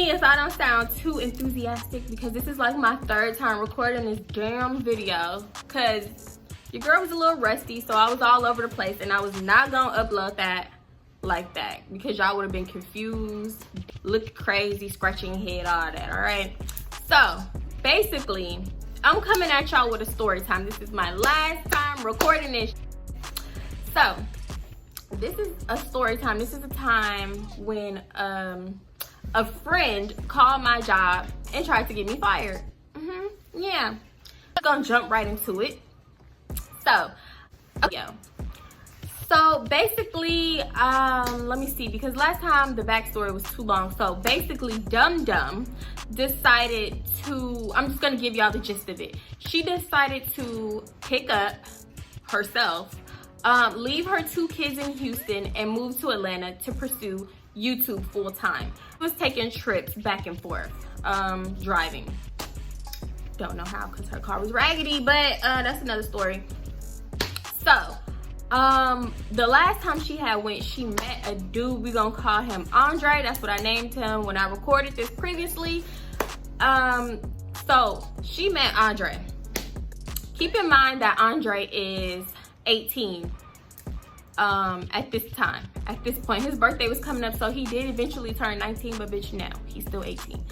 me if I don't sound too enthusiastic because this is like my third time recording this damn video because your girl was a little rusty, so I was all over the place and I was not gonna upload that like that because y'all would have been confused, looked crazy, scratching your head, all that. All right, so basically I'm coming at y'all with a story time. This is my last time recording this. So this is a story time. This is a time when a friend called my job and tried to get me fired. Yeah, I'm gonna jump right into it. So yeah, so basically let me see, because last time the backstory was too long. So basically Dum Dum decided to, I'm just gonna give y'all the gist of it. She decided to pick up herself, leave her 2 kids in Houston and move to Atlanta to pursue YouTube full time. Was taking trips back and forth, driving. Don't know how because her car was raggedy, but that's another story. So the last time she went, she met a dude. We gonna call him Andre. That's what I named him when I recorded this previously. So she met Andre. Keep in mind that Andre is 18 at this time. At this point, his birthday was coming up, so he did eventually turn 19, but bitch, now he's still 18.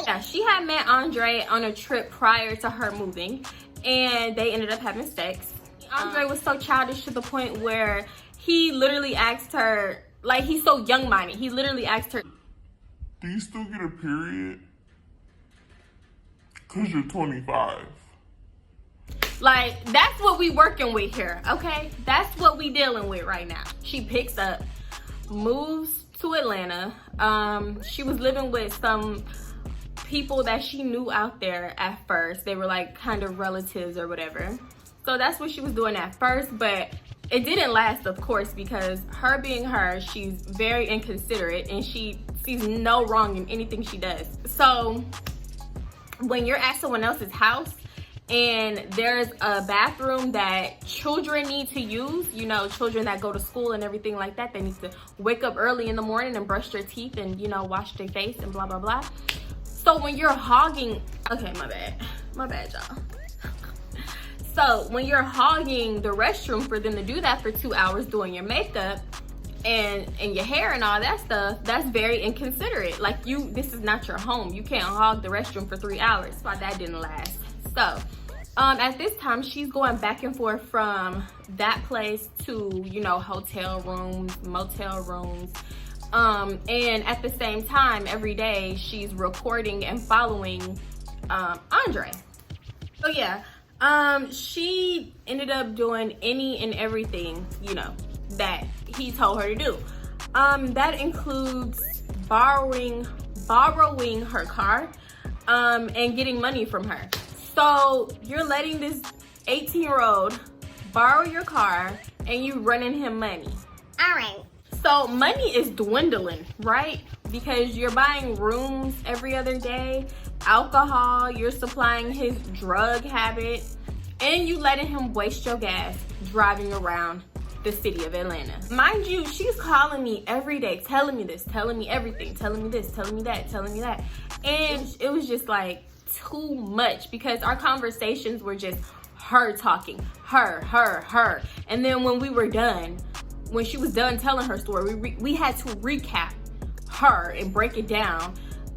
Yeah, she had met Andre on a trip prior to her moving, and they ended up having sex. Andre was so childish to the point where he literally asked her, like, he's so young-minded, he literally asked her, do you still get a period? Cause you're 25. Like, that's what we working with here, okay? That's what we dealing with right now. She picks up, moves to Atlanta. She was living with some people that she knew out there at first. They were like kind of relatives or whatever. So that's what she was doing at first, but it didn't last, of course, because her being her, she's very inconsiderate and she sees no wrong in anything she does. So when you're at someone else's house and there's a bathroom that children need to use, you know, children that go to school and everything like that, they need to wake up early in the morning and brush their teeth and, you know, wash their face and blah, blah, blah. So when you're hogging, okay, my bad, y'all. So when you're hogging the restroom for them to do that for 2 hours doing your makeup and your hair and all that stuff, that's very inconsiderate. Like, this is not your home. You can't hog the restroom for 3 hours. So that didn't last. So at this time, she's going back and forth from that place to, you know, hotel rooms, motel rooms. And at the same time, every day she's recording and following Andre. So yeah, she ended up doing any and everything, you know, that he told her to do. That includes borrowing her car and getting money from her. So you're letting this 18-year-old borrow your car and you running him money. All right. So money is dwindling, right? Because you're buying rooms every other day, alcohol, you're supplying his drug habit, and you letting him waste your gas driving around the city of Atlanta. Mind you, she's calling me every day, telling me this, telling me everything, telling me this, telling me that, telling me that. And it was just like too much because our conversations were just her talking, her. And then when we were done, when she was done telling her story, we had to recap her and break it down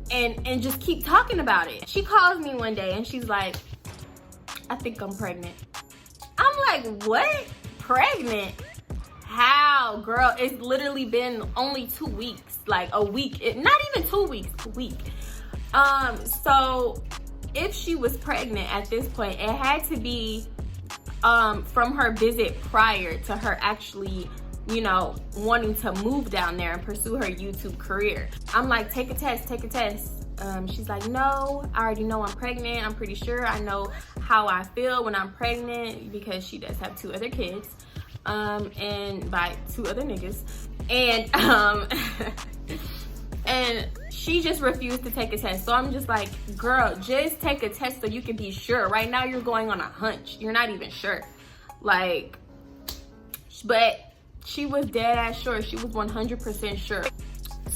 and just keep talking about it. She calls me one day and she's like, I think I'm pregnant. I'm like, what? Pregnant? How, girl? It's literally been only 2 weeks, like a week, not even 2 weeks, a week. So if she was pregnant at this point, it had to be from her visit prior to her actually, you know, wanting to move down there and pursue her YouTube career. I'm like, take a test. She's like, no, I already know I'm pregnant. I'm pretty sure I know how I feel when I'm pregnant because she does have 2 other kids, and by 2 other niggas. And she just refused to take a test. So I'm just like, girl, just take a test so you can be sure. Right now you're going on a hunch. You're not even sure. Like, but She was dead ass sure. She was 100% sure.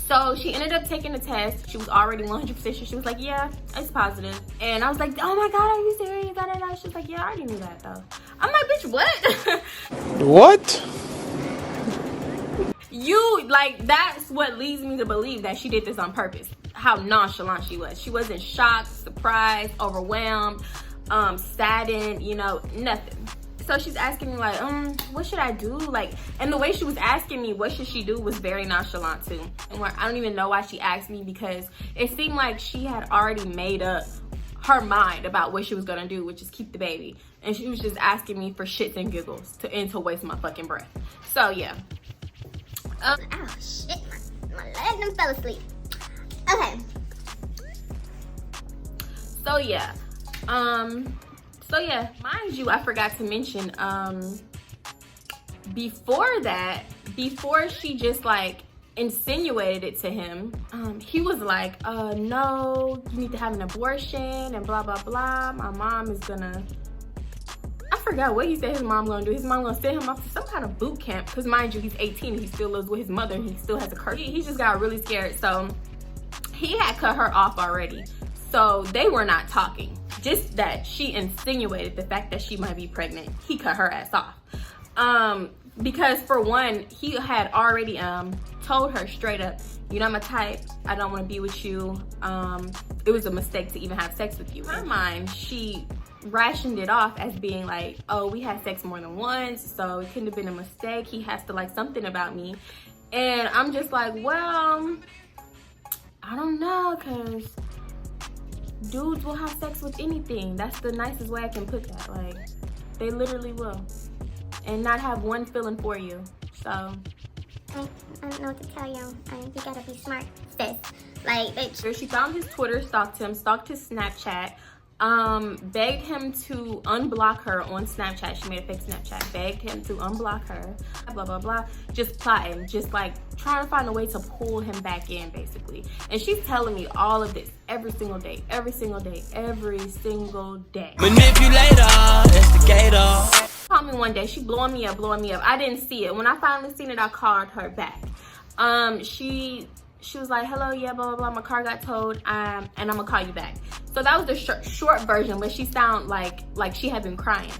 So she ended up taking the test. She was already 100% sure. She was like, yeah, it's positive. And I was like, oh my God, are you serious? Da, da, da. She was like, yeah, I already knew that though. I'm like, bitch, what? What? That's what leads me to believe that she did this on purpose. How nonchalant she was. She wasn't shocked, surprised, overwhelmed, saddened, you know, nothing. So she's asking me like, what should I do? Like, and the way she was asking me what should she do was very nonchalant too. And I don't even know why she asked me, because it seemed like she had already made up her mind about what she was gonna do, which is keep the baby. And she was just asking me for shits and giggles to waste my fucking breath. So yeah. Oh shit, my leg done fell asleep. Okay. So yeah. Mind you, I forgot to mention, before she just like insinuated it to him, he was like, no, you need to have an abortion and blah, blah, blah. My mom is gonna, I forgot what he said his mom gonna do. His mom gonna send him off to some kind of boot camp, because mind you, he's 18 and he still lives with his mother and he still has a car. He just got really scared. So he had cut her off already. So they were not talking. Just that she insinuated the fact that she might be pregnant, he cut her ass off. Because for one, he had already told her straight up, you're not my type, I don't want to be with you. It was a mistake to even have sex with you. In her mind, she rationed it off as being like, oh, we had sex more than once, so it couldn't have been a mistake. He has to like something about me. And I'm just like, well, I don't know, because dudes will have sex with anything. That's the nicest way I can put that. Like, they literally will. And not have one feeling for you. So I don't know what to tell you. You gotta be smart, sis. Like, bitch. she found his Twitter, stalked him, stalked his Snapchat, begged him to unblock her on Snapchat. She made a fake Snapchat. Begged him to unblock her. Blah, blah, blah. Just plotting. Just like trying to find a way to pull him back in, basically. And she's telling me all of this every single day. Every single day. Every single day. Manipulator, instigator. Called me one day. She blowing me up. I didn't see it. When I finally seen it, I called her back. She was like, hello, yeah, blah, blah, blah, my car got towed, and I'm gonna call you back. So that was the short version, but she sounded like she had been crying.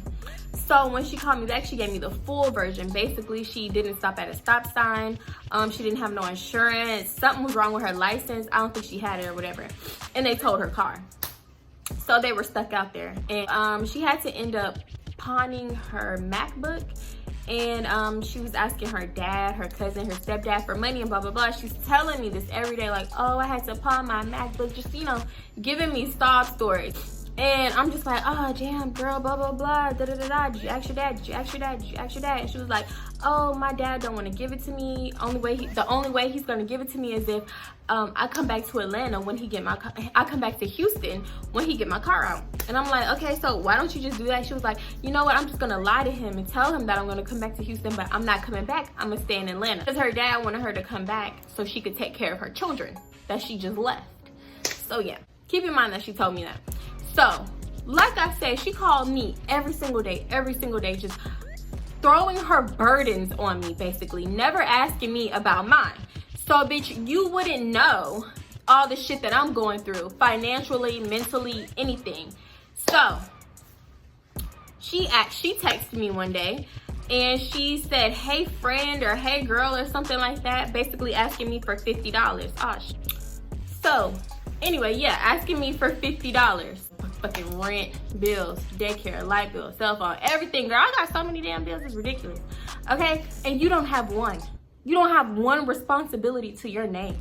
So when she called me back, she gave me the full version. Basically, she didn't stop at a stop sign. She didn't have no insurance. Something was wrong with her license. I don't think she had it or whatever. And they towed her car. So they were stuck out there. And she had to end up pawning her MacBook. And she was asking her dad, her cousin, her stepdad for money and blah, blah, blah. She's telling me this every day, like, oh, I had to pawn my MacBook, just, you know, giving me sob stories. And I'm just like, oh, damn, girl, blah, blah, blah, da, da, da, da. Did you ask your dad? Did you ask your dad? Did you ask your dad? And she was like, oh, my dad don't want to give it to me. The only way he's going to give it to me is if I come back to Atlanta when he get my car. I come back to Houston when he get my car out. And I'm like, okay, so why don't you just do that? She was like, you know what? I'm just going to lie to him and tell him that I'm going to come back to Houston, but I'm not coming back. I'm going to stay in Atlanta. Because her dad wanted her to come back so she could take care of her children that she just left. So yeah, keep in mind that she told me that. So, like I said, she called me every single day, just throwing her burdens on me, basically, never asking me about mine. So, bitch, you wouldn't know all the shit that I'm going through, financially, mentally, anything. So, she texted me one day, and she said, hey, friend, or hey, girl, or something like that, basically asking me for $50. Oh, so, anyway, yeah, asking me for $50. Fucking rent, bills, daycare, light bill, cell phone, everything. Girl, I got so many damn bills, it's ridiculous. Okay? And you don't have one. You don't have one responsibility to your name.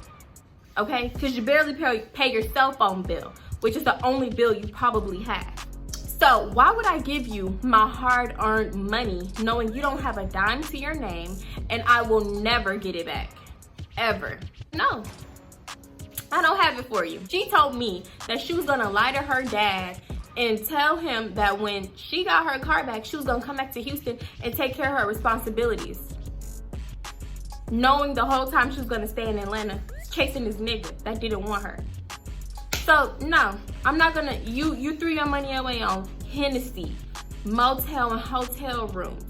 Okay? Because you barely pay your cell phone bill, which is the only bill you probably have. So why would I give you my hard-earned money knowing you don't have a dime to your name and I will never get it back? Ever. No. I don't have it for you. She told me that she was gonna lie to her dad and tell him that when she got her car back, she was gonna come back to Houston and take care of her responsibilities. Knowing the whole time she was gonna stay in Atlanta, chasing this nigga that didn't want her. So no, I'm not gonna, you threw your money away on Hennessy, motel and hotel rooms,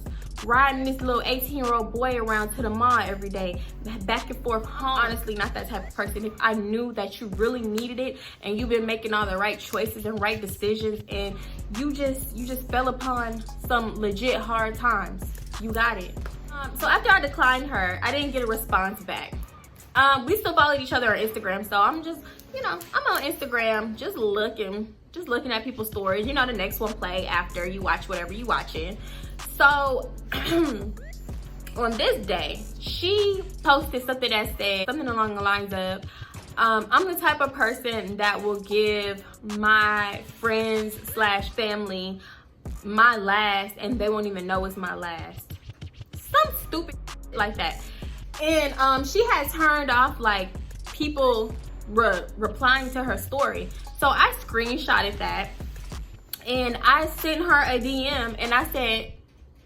riding this little 18-year-old boy around to the mall every day, back and forth home. Honestly, not that type of person. If I knew that you really needed it and you've been making all the right choices and right decisions and you just fell upon some legit hard times, you got it. So after I declined her, I didn't get a response back. We still followed each other on Instagram, so I'm just, you know, I'm on Instagram just looking at people's stories. You know, the next one play after you watch whatever you watching. So on this day, she posted something that said something along the lines of, I'm the type of person that will give my friends / family my last and they won't even know it's my last. Some stupid like that. And she had turned off like people replying to her story. So I screenshotted that and I sent her a DM and I said,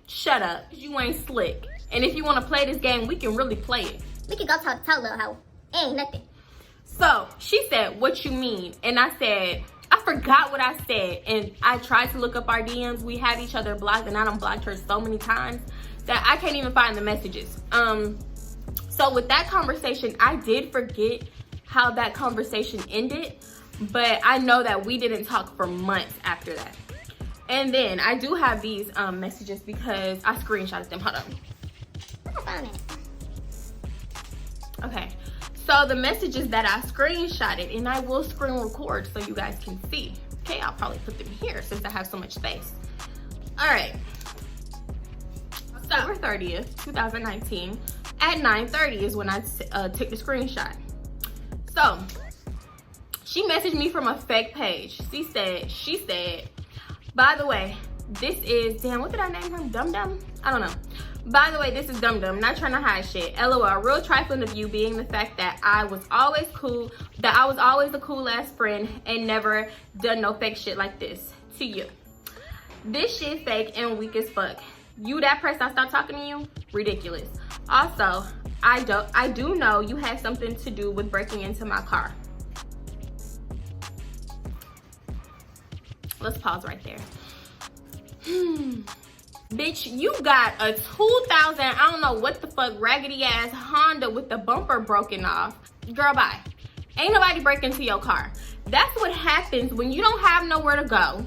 shut up, you ain't slick. And if you want to play this game, we can really play it. We can go tell little hoe. Ain't nothing. So she said, what you mean? And I said, I forgot what I said. And I tried to look up our DMs. We had each other blocked and I done blocked her so many times that I can't even find the messages. So with that conversation, I did forget how that conversation ended, but I know that we didn't talk for months after that. And then I do have these messages because I screenshotted them. Hold on. I found it. Okay. So the messages that I screenshotted, and I will screen record so you guys can see. Okay, I'll probably put them here since I have so much space. All right. October 30th, 2019 at 9:30 is when I took the screenshot. So she messaged me from a fake page. She said, by the way, this is, damn, what did I name her? Dum Dum? I don't know. By the way, this is Dum Dum, not trying to hide shit. LOL, real trifling of you being the fact that I was always cool, that I was always a cool ass friend and never done no fake shit like this to you. This shit fake and weak as fuck. You that person I stopped talking to you? Ridiculous. Also, I do know you had something to do with breaking into my car. Let's pause right there. Bitch, you got a 2000, I don't know what the fuck, raggedy ass Honda with the bumper broken off. Girl, bye. Ain't nobody break into your car. That's what happens when you don't have nowhere to go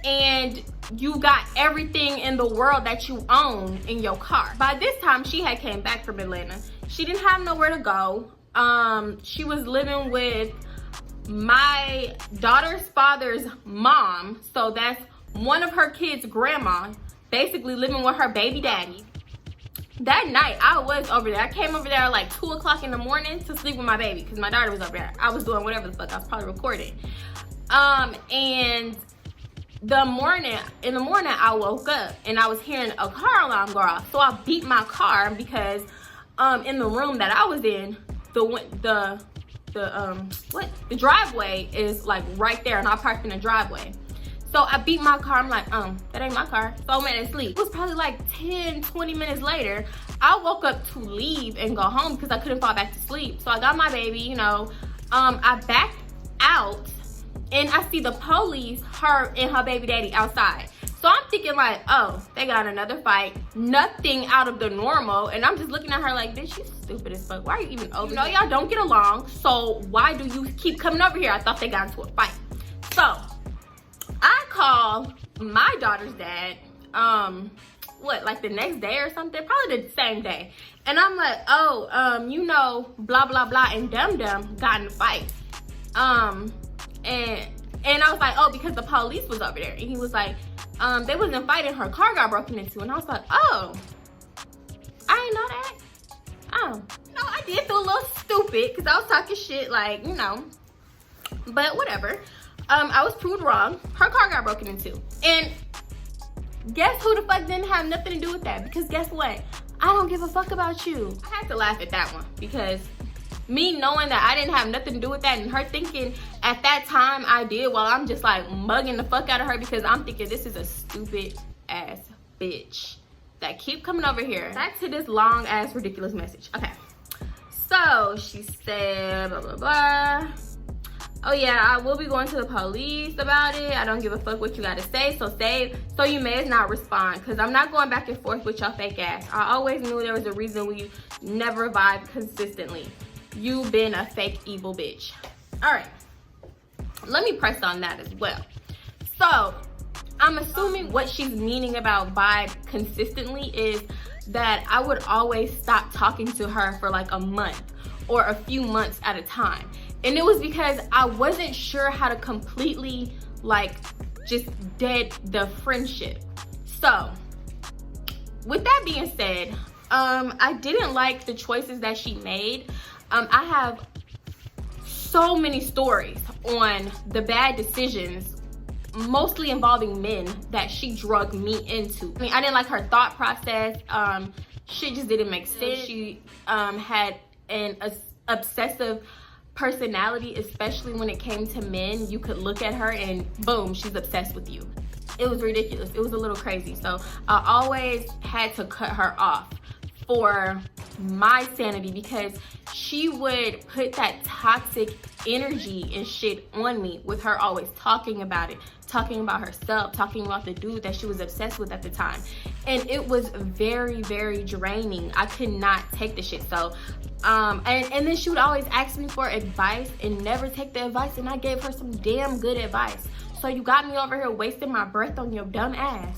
and you got everything in the world that you own in your car. By this time, she had came back from Atlanta. She didn't have nowhere to go. She was living with my daughter's father's mom. So that's one of her kids' grandma, basically living with her baby daddy. That night, I was over there. I came over there at like 2 o'clock in the morning to sleep with my baby because my daughter was over there. I was doing whatever the fuck. I was probably recording. And in the morning, I woke up and I was hearing a car alarm go off. So I beat my car because in the room that I was in, the driveway is like right there and I parked in the driveway. So I beat my car. I'm like, that ain't my car. So I went to sleep. It was probably like 10, 20 minutes later. I woke up to leave and go home because I couldn't fall back to sleep. So I got my baby, you know. I backed out and I see the police, her and her baby daddy outside. So I'm thinking like, oh, they got another fight. Nothing out of the normal. And I'm just looking at her like, bitch, you stupid as fuck. Why are you even over here? You know y'all don't get along. So why do you keep coming over here? I thought they got into a fight. So I called my daughter's dad, like the next day or something, probably the same day. And I'm like, oh, you know, blah, blah, blah, and Dum Dum got in a fight. And I was like, oh, because the police was over there. And he was like, they wasn't fighting, her car got broken into. And I was like, oh, I didn't know that. Oh, you know, I did feel a little stupid because I was talking shit, like, you know, but whatever. I was proved wrong. Her car got broken into. And guess who the fuck didn't have nothing to do with that? Because guess what? I don't give a fuck about you. I had to laugh at that one because me knowing that I didn't have nothing to do with that and her thinking at that time I did, while I'm just like mugging the fuck out of her because I'm thinking this is a stupid ass bitch that keep coming over here. Back to this long ass ridiculous message. Okay. So she said blah, blah, blah. oh yeah, I will be going to the police about it. I don't give a fuck what you gotta say, so save so you may as not respond, because I'm not going back and forth with your fake ass. I always knew there was a reason we never vibed consistently. You been a fake evil bitch. All right, let me press on that as well. So I'm assuming what she's meaning about vibe consistently is that I would always stop talking to her for like a month or a few months at a time. And it was because I wasn't sure how to completely like just dead the friendship. So with that being said, I didn't like the choices that she made. I have so many stories on the bad decisions, mostly involving men, that she drugged me into. I mean, I didn't like her thought process. Shit just didn't make sense. She had an obsessive personality, especially when it came to men. You could look at her and boom, she's obsessed with you. It was ridiculous. It was a little crazy. So I always had to cut her off for my sanity, because she would put that toxic energy and shit on me with her always talking about it, talking about herself, talking about the dude that she was obsessed with at the time. And it was very, very draining. I could not take the shit. So and then she would always ask me for advice and never take the advice, and I gave her some damn good advice. So you got me over here wasting my breath on your dumb ass,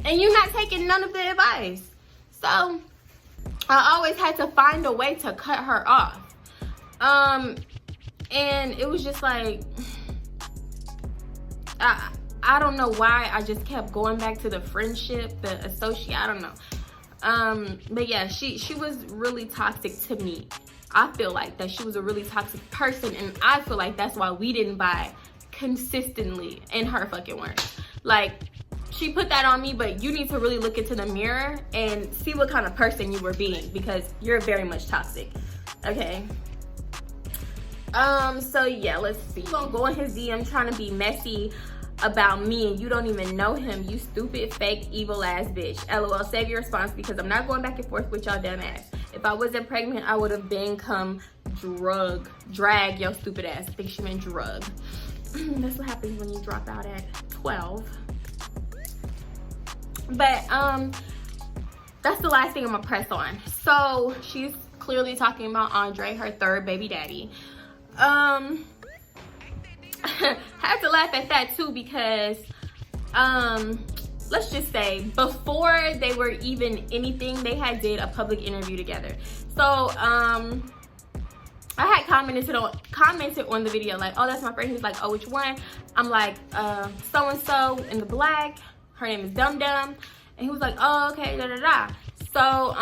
and you're not taking none of the advice. So I always had to find a way to cut her off. And it was just like, I don't know why I just kept going back to the friendship, the associate, I don't know. But yeah, she was really toxic to me. I feel like that she was a really toxic person, and I feel like that's why we didn't vibe consistently, in her fucking words. Like, she put that on me, but you need to really look into the mirror and see what kind of person you were being, because you're very much toxic, okay? So yeah, let's see. You gonna go in his DM trying to be messy about me, and you don't even know him, you stupid, fake, evil ass bitch. LOL, save your response, because I'm not going back and forth with y'all dumb ass. If I wasn't pregnant, I would have been drag your stupid ass. I think she meant drug. That's what happens when you drop out at 12. But that's the last thing I'm gonna press on. So she's clearly talking about Andre, her third baby daddy. I had to laugh at that too, because let's just say before they were even anything, they had did a public interview together. So I had commented on the video like, oh, that's my friend. He's like, oh, which one? I'm like, so and so in the black, her name is Dum Dum. And he was like, oh, okay, da da da. So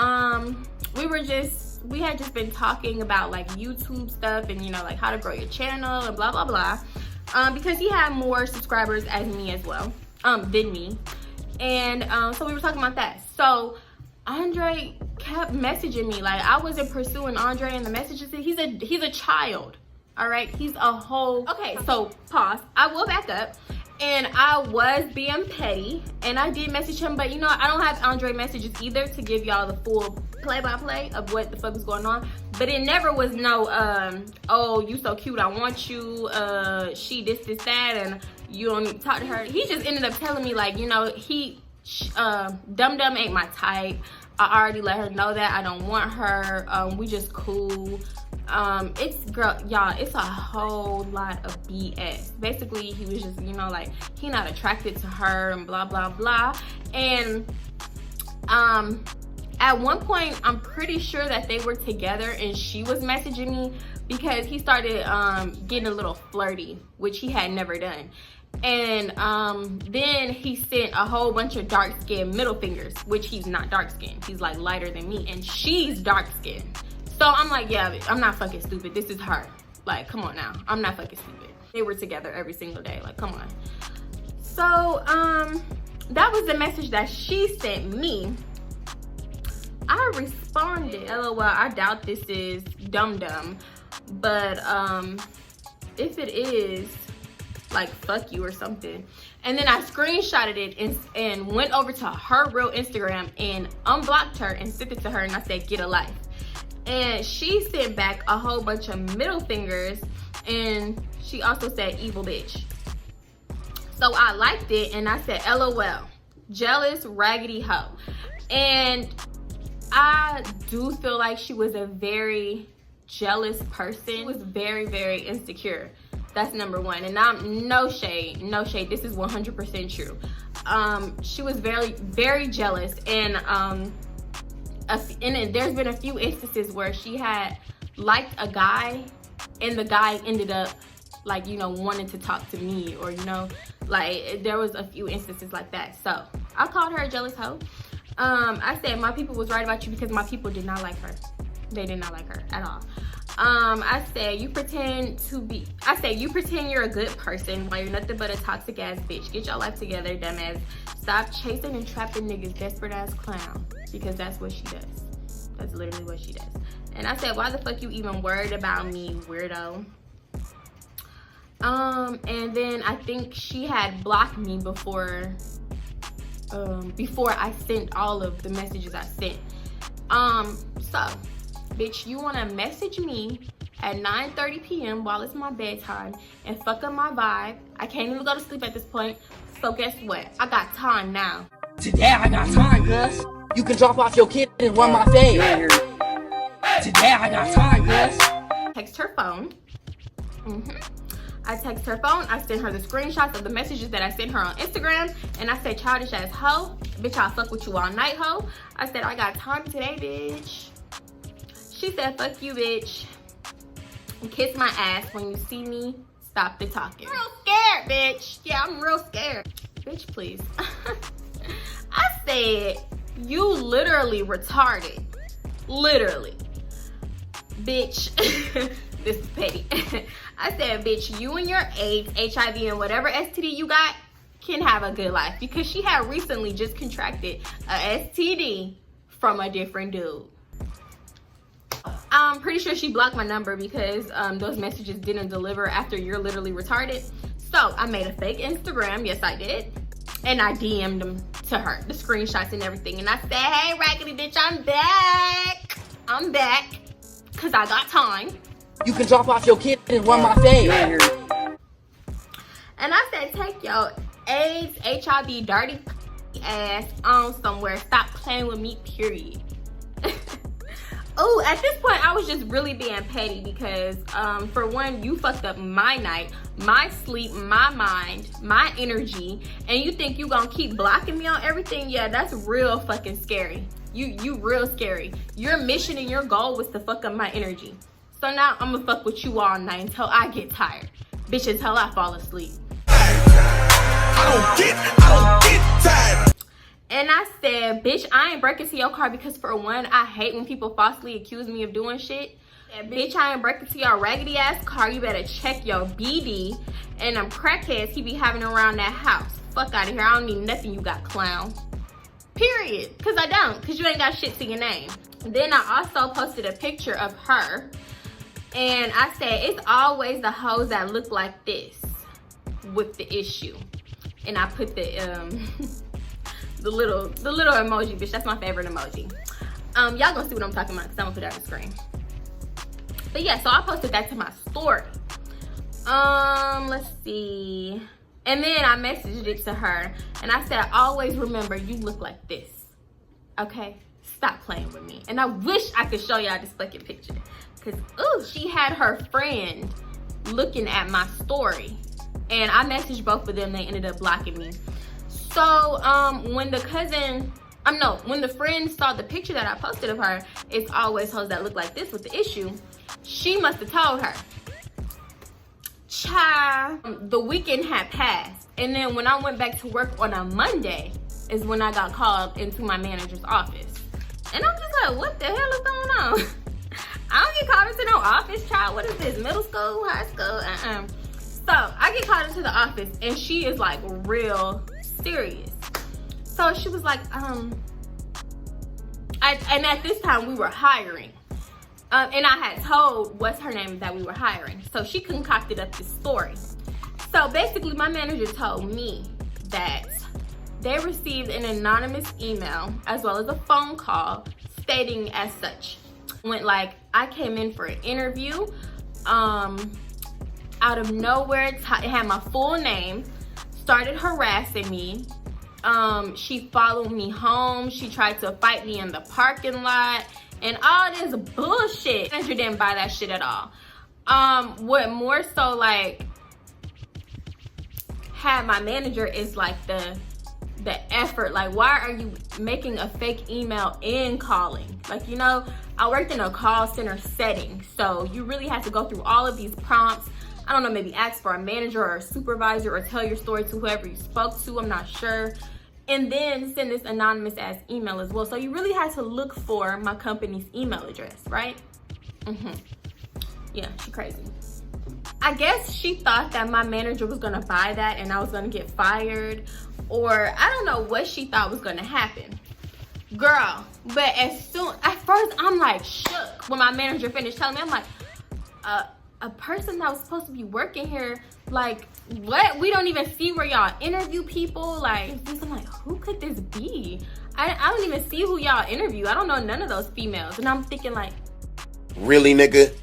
we had just been talking about like YouTube stuff, and you know, like how to grow your channel and blah blah blah, because he had more subscribers as me as well, than me. And so we were talking about that. So Andre kept messaging me, like I wasn't pursuing Andre in the messages. He's a child, all right? He's a whole, okay, so pause. I will back up. And I was being petty, and I did message him, but you know, I don't have Andre messages either to give y'all the full play-by-play of what the fuck is going on. But it never was no, oh, you so cute, I want you, she this, that, and you don't need to talk to her. He just ended up telling me, like, you know, Dum Dum ain't my type. I already let her know that I don't want her. We just cool. It's a whole lot of BS. Basically, he was just, you know, like, he not attracted to her and blah blah blah. And at one point, I'm pretty sure that they were together, and she was messaging me because he started getting a little flirty, which he had never done. And then he sent a whole bunch of dark-skinned middle fingers, which he's not dark-skinned. He's like lighter than me, and she's dark-skinned. So I'm like, yeah, I'm not fucking stupid. This is her. Like, come on now. I'm not fucking stupid. They were together every single day. Like, come on. So that was the message that she sent me. I responded, LOL, I doubt this is Dum Dum, but if it is, like, fuck you or something. And then I screenshotted it and went over to her real Instagram and unblocked her and sent it to her, and I said, get a life. And she sent back a whole bunch of middle fingers And she also said evil bitch. So I liked it and I said LOL, jealous raggedy hoe. And I do feel like she was a very jealous person. She was very, very insecure. That's number one. And I'm no shade. This is 100% true. She was very, very jealous. And there's been a few instances where she had liked a guy and the guy ended up like, you know, wanting to talk to me, or, you know, like there was a few instances like that. So I called her a jealous hoe. I said my people was right about you because my people did not like her. They did not like her at all. I said you pretend you're a good person while you're nothing but a toxic ass bitch. Get your life together, dumbass. Stop chasing and trapping niggas, desperate ass clown. Because that's what she does. That's literally what she does. And I said, why the fuck you even worried about me, weirdo? And then I think she had blocked me before I sent all of the messages I sent. So, bitch, you wanna message me at 9:30 p.m. while it's my bedtime and fuck up my vibe. I can't even go to sleep at this point. So guess what? I got time now. Today I got time, cuz. You can drop off your kid and run my fade. Today I got time, cuz. Text her phone. I text her phone. I sent her the screenshots of the messages that I sent her on Instagram. And I said, childish ass hoe. Bitch, I'll fuck with you all night, hoe. I said, I got time today, bitch. She said, fuck you, bitch. And kiss my ass when you see me. Stop the talking. I'm real scared, bitch. Yeah, I'm real scared. Bitch, please. I said, you literally retarded. Literally. Bitch. This is petty. I said, bitch, you and your AIDS, HIV, and whatever STD you got can have a good life. Because she had recently just contracted a STD from a different dude. I'm pretty sure she blocked my number because those messages didn't deliver after you're literally retarded. So I made a fake Instagram. Yes, I did. And I DM'd them to her, the screenshots and everything. And I said, hey, raggedy bitch, I'm back. I'm back because I got time. You can drop off your kid and run my fade. And I said, take your AIDS, HIV, dirty ass on somewhere. Stop playing with me, period. Oh, at this point, I was just really being petty because, for one, you fucked up my night, my sleep, my mind, my energy, and you think you gonna keep blocking me on everything? Yeah, that's real fucking scary. You real scary. Your mission and your goal was to fuck up my energy. So now I'm gonna fuck with you all night until I get tired. Bitch, until I fall asleep. I don't get tired. And I said, bitch, I ain't breaking to your car because for one, I hate when people falsely accuse me of doing shit. And bitch, I ain't breaking to your raggedy ass car. You better check your BD and them crackheads he be having around that house. Fuck out of here. I don't need nothing you got, clown. Period. Because I don't. Because you ain't got shit to your name. Then I also posted a picture of her. And I said, it's always the hoes that look like this with the issue. And I put the little emoji, bitch. That's my favorite emoji. Y'all gonna see what I'm talking about because I'm gonna put it on the screen. But yeah, so I posted that to my story. Let's see. And then I messaged it to her and I said, always remember you look like this. Okay? Stop playing with me. And I wish I could show y'all this fucking picture. Cause ooh, she had her friend looking at my story. And I messaged both of them, they ended up blocking me. So when the friend saw the picture that I posted of her, it's always hoes that look like this with the issue, she must have told her. Child, the weekend had passed. And then when I went back to work on a Monday is when I got called into my manager's office. And I'm just like, what the hell is going on? I don't get called into no office, child. What is this, middle school, high school? So I get called into the office and she is like real serious. So she was like, and at this time we were hiring. And I had told what's her name that we were hiring. So she concocted up this story. So basically my manager told me that they received an anonymous email as well as a phone call stating as such. Went like, I came in for an interview. out of nowhere, it had my full name, started harassing me. She followed me home. She tried to fight me in the parking lot and all this bullshit. Manager didn't buy that shit at all. What more so like had my manager is like the effort. Like, why are you making a fake email and calling? Like, you know, I worked in a call center setting, so you really have to go through all of these prompts. I don't know, maybe ask for a manager or a supervisor or tell your story to whoever you spoke to, I'm not sure. And then send this anonymous ass email as well. So you really had to look for my company's email address, right? Yeah, she crazy. I guess she thought that my manager was gonna buy that and I was gonna get fired, or I don't know what she thought was gonna happen. Girl, but at first I'm like shook when my manager finished telling me. I'm like, a person that was supposed to be working here, like, what? We don't even see where y'all interview people. Like, I'm like, who could this be? I don't even see who y'all interview. I don't know none of those females. And I'm thinking like, Really, nigga?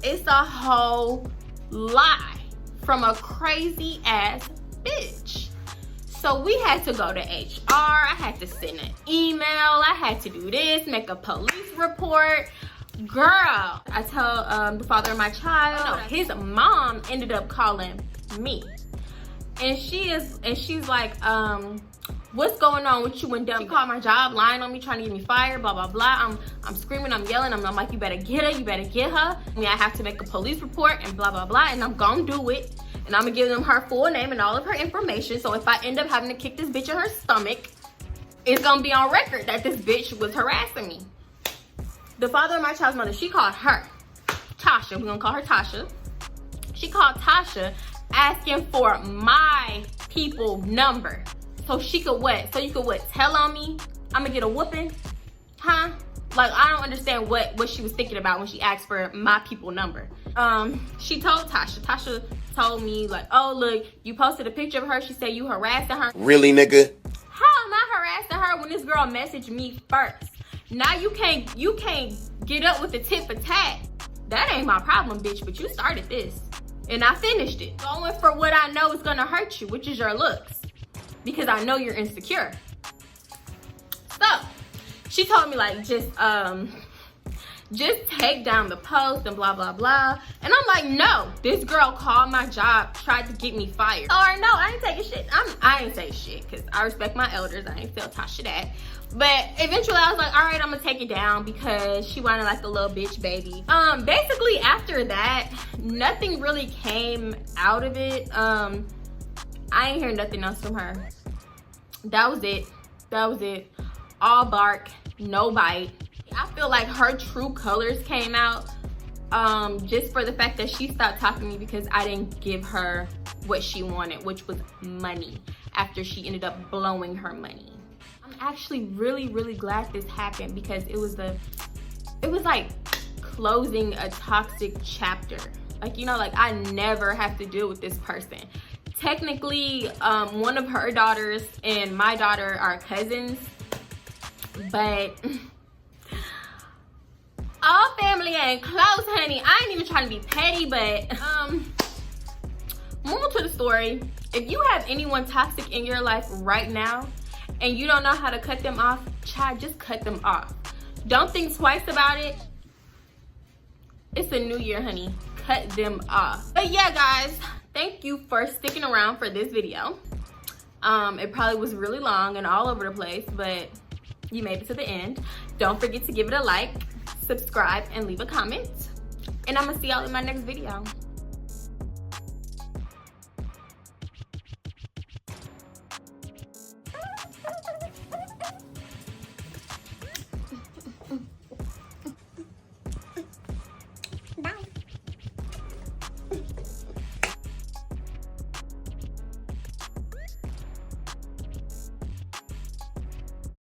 it's a whole lie from a crazy ass bitch. So we had to go to HR. I had to send an email. I had to do this, make a police report. Girl, I tell the father of my child, his mom ended up calling me. And she's like, what's going on with you and them? She called my job, lying on me, trying to get me fired, blah, blah, blah. I'm screaming, I'm yelling, I'm like, you better get her, you better get her. I mean, I have to make a police report and blah, blah, blah, and I'm gonna do it. And I'm gonna give them her full name and all of her information. So if I end up having to kick this bitch in her stomach, it's gonna be on record that this bitch was harassing me. The father of my child's mother, she called her, Tasha, we're gonna call her Tasha. She called Tasha asking for my people number. So she could what? So you could what? Tell on me? I'm gonna get a whooping? Huh? Like, I don't understand what she was thinking about when she asked for my people number. She told Tasha. Tasha told me like, oh look, you posted a picture of her. She said you harassing her. Really, nigga? How am I harassing her when this girl messaged me first? Now you can't get up with the tit for tat. That ain't my problem, bitch, but you started this. And I finished it. Going for what I know is gonna hurt you, which is your looks. Because I know you're insecure. So, she told me like, just take down the post and blah, blah, blah. And I'm like, no, this girl called my job, tried to get me fired. Or no, I ain't taking shit. I ain't say shit because I respect my elders. I ain't tell Tasha that. But eventually I was like, all right, I'm gonna take it down because she wanted like a little bitch baby. Basically after that, nothing really came out of it. I ain't hear nothing else from her. That was it. That was it. All bark, no bite. I feel like her true colors came out just for the fact that she stopped talking to me because I didn't give her what she wanted, which was money, after she ended up blowing her money. I'm actually really, really glad this happened because it was like closing a toxic chapter. Like, you know, like I never have to deal with this person. Technically, one of her daughters and my daughter are cousins, but all family ain't close, honey. I ain't even trying to be petty, but moral to the story, if you have anyone toxic in your life right now and you don't know how to cut them off, child, just cut them off. Don't think twice about it. It's a new year, honey. Cut them off. But yeah, guys, thank you for sticking around for this video. It probably was really long and all over the place, but you made it to the end. Don't forget to give it a like, subscribe, and leave a comment. And I'm gonna see y'all in my next video.